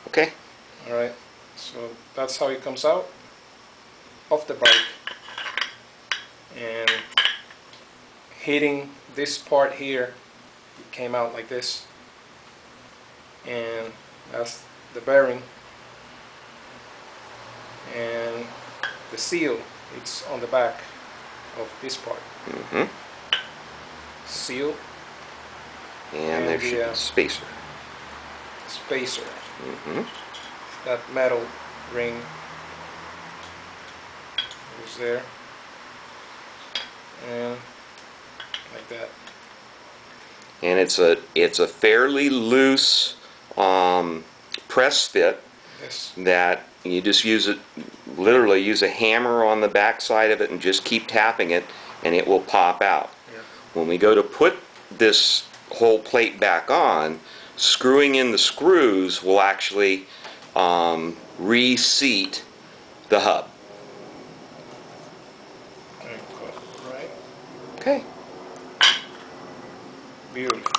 Okay. Alright, so that's how it comes out of the bike. And hitting this part here, it came out like this. And that's the bearing. And the seal, it's on the back of this part. Seal. And there should be a spacer. Spacer. That metal ring goes there. And like that. And it's a fairly loose press fit. Yes. That you just literally use a hammer on the back side of it and just keep tapping it, and it will pop out. Yeah. When we go to put this whole plate back on, screwing in the screws will actually reseat the hub. Right. Okay. Beautiful.